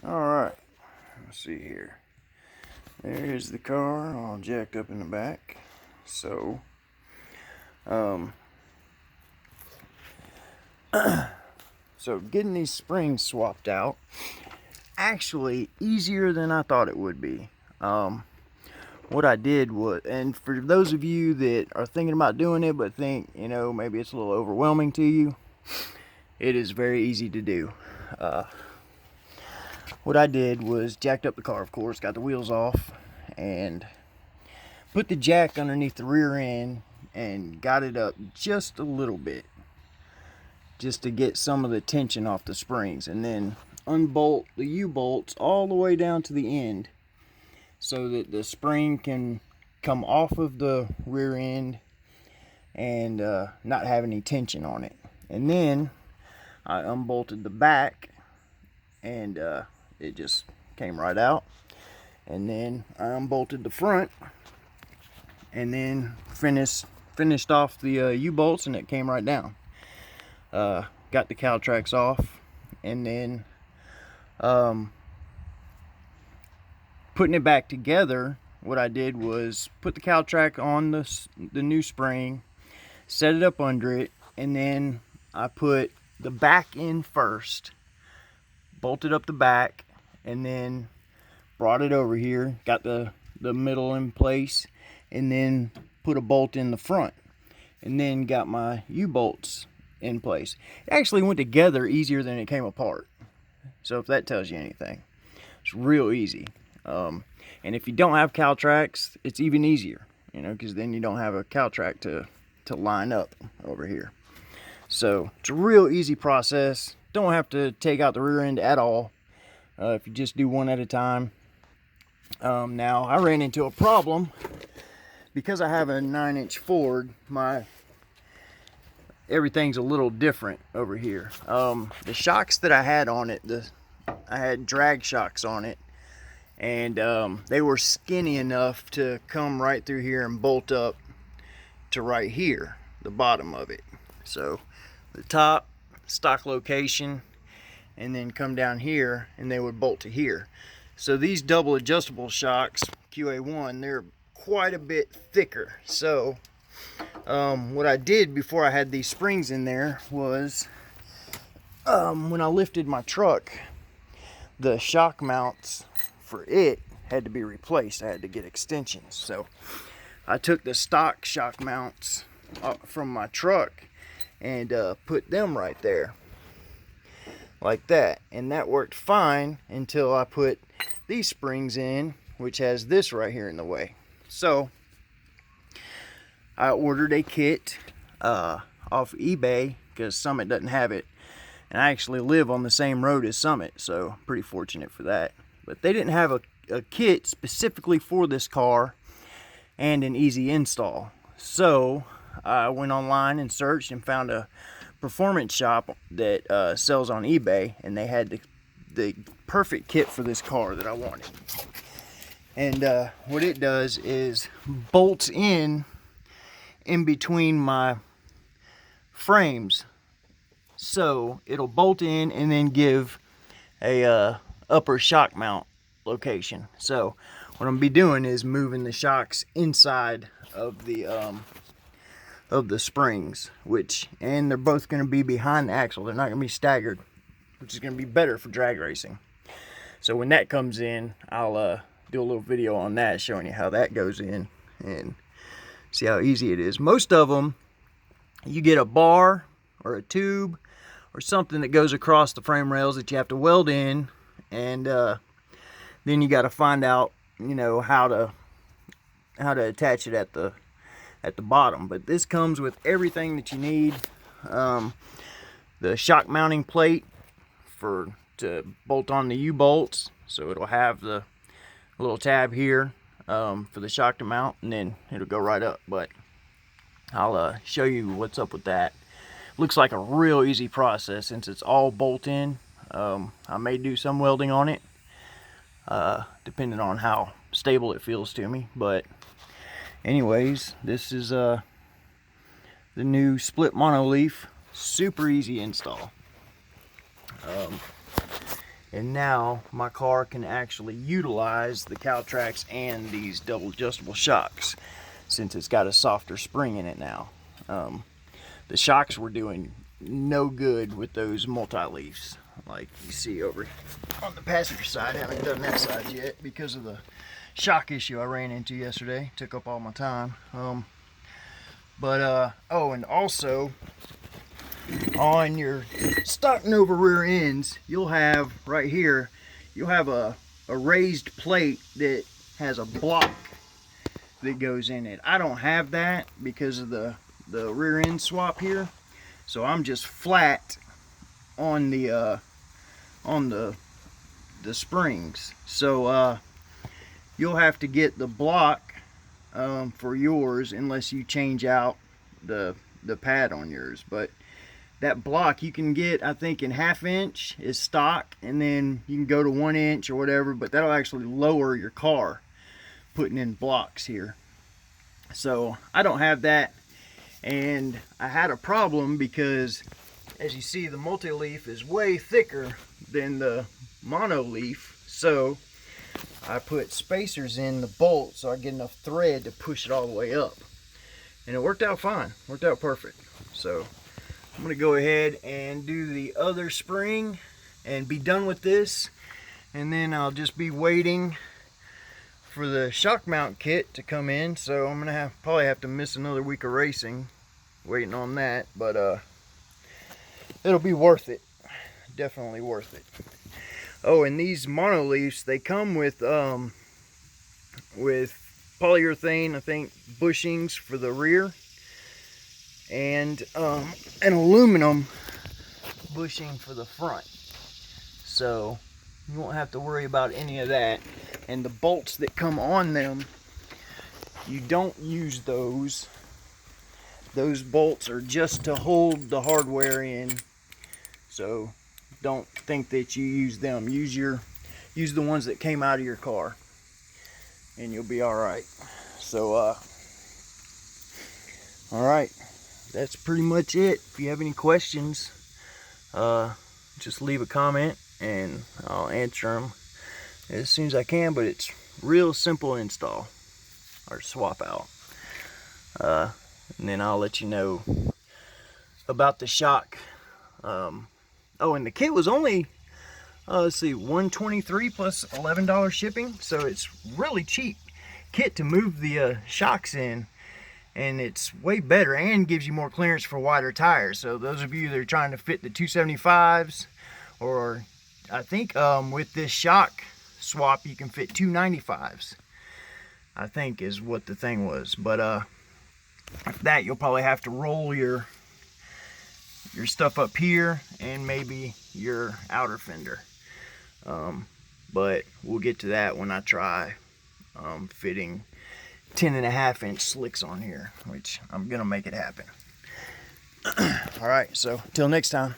Alright, let's see here. There's the car all jacked up in the back. So, so getting these springs swapped out, actually easier than I thought it would be. What I did was, and for those of you that are thinking about doing it but think, maybe it's a little overwhelming to you, it is very easy to do. What I did was jacked up the car, of course, got the wheels off, and put the jack underneath the rear end and got it up just a little bit, just to get some of the tension off the springs, and then unbolt the U-bolts all the way down to the end so that the spring can come off of the rear end and not have any tension on it. And then I unbolted the back, and it just came right out. And then I unbolted the front, and then finished off the U-bolts, and it came right down. Got the cowl tracks off, and then putting it back together, what I did was put the cowl track on the new spring, set it up under it, and then I put the back in first, bolted up the back, and then brought it over here, got the middle in place, and then put a bolt in the front, and then got my U-bolts in place. It actually went together easier than it came apart. So if that tells you anything, it's real easy. And if you don't have cowl tracks, it's even easier, because then you don't have a cowl track to line up over here. So it's a real easy process. Don't have to take out the rear end at all if you just do one at a time. Now I ran into a problem because I have a 9-inch Ford. Everything's a little different over here. The shocks that I had on it, I had drag shocks on it, and they were skinny enough to come right through here and bolt up to right here, the bottom of it. So the top, stock location, and then come down here, and they would bolt to here. So these double adjustable shocks, QA1, they're quite a bit thicker. So what I did before I had these springs in there was, when I lifted my truck, the shock mounts for it had to be replaced. I had to get extensions. So I took the stock shock mounts from my truck and put them right there, like that. And that worked fine until I put these springs in, which has this right here in the way. So I ordered a kit off eBay because Summit doesn't have it, and I actually live on the same road as Summit, so pretty fortunate for that. But they didn't have a kit specifically for this car and an easy install. So I went online and searched and found a performance shop that sells on eBay, and they had the perfect kit for this car that I wanted. And what it does is bolts in between my frames. So it'll bolt in and then give a upper shock mount location. So what I'm gonna be doing is moving the shocks inside of the springs, and they're both gonna be behind the axle. They're not gonna be staggered, which is gonna be better for drag racing. So when that comes in, I'll do a little video on that, showing you how that goes in and see how easy it is. Most of them, you get a bar or a tube or something that goes across the frame rails that you have to weld in, and then you got to find out, how to attach it at the bottom. But this comes with everything that you need. The shock mounting plate to bolt on the U-bolts, so it'll have the little tab here for the shock to mount, and then it'll go right up. But I'll show you what's up with that. Looks like a real easy process since it's all bolt in. I may do some welding on it, depending on how stable it feels to me. But anyways, this is the new split monoleaf. Super easy install. And now my car can actually utilize the cow tracks and these double adjustable shocks, since it's got a softer spring in it now. The shocks were doing no good with those multi-leafs, like you see over on the passenger side. I haven't done that side yet because of the shock issue I ran into yesterday. Took up all my time. Oh, and also on your stock Nova rear ends, you'll have right here, you'll have a raised plate that has a block that goes in it. I don't have that because of the rear end swap here, so I'm just flat on the springs. So you'll have to get the block for yours unless you change out the pad on yours. But that block you can get, I think, in 1/2 inch is stock, and then you can go to 1 inch or whatever, but that'll actually lower your car putting in blocks here. So I don't have that, and I had a problem because, as you see, the multi-leaf is way thicker than the mono leaf, so I put spacers in the bolt so I get enough thread to push it all the way up, and it worked out fine, worked out perfect. So I'm gonna go ahead and do the other spring and be done with this, and then I'll just be waiting for the shock mount kit to come in. So I'm gonna probably have to miss another week of racing waiting on that, but it'll be worth it, definitely worth it. Oh, and these mono leafs, they come with polyurethane, I think, bushings for the rear, and an aluminum bushing for the front, so you won't have to worry about any of that. And the bolts that come on them, you don't use those. Those bolts are just to hold the hardware in, so don't think that you use them. Use the ones that came out of your car, and you'll be all right. So all right, that's pretty much it. If you have any questions, just leave a comment and I'll answer them as soon as I can. But it's real simple install or swap out, and then I'll let you know about the shock. Oh, and the kit was only let's see, $123 plus $11 shipping, so it's really cheap kit to move the shocks in, and it's way better and gives you more clearance for wider tires. So those of you that are trying to fit the 275s, or I think with this shock swap you can fit 295s, I think is what the thing was. But after that, you'll probably have to roll your stuff up here and maybe your outer fender, but we'll get to that when I try fitting 10.5 inch slicks on here, which I'm gonna make it happen. All right, so till next time.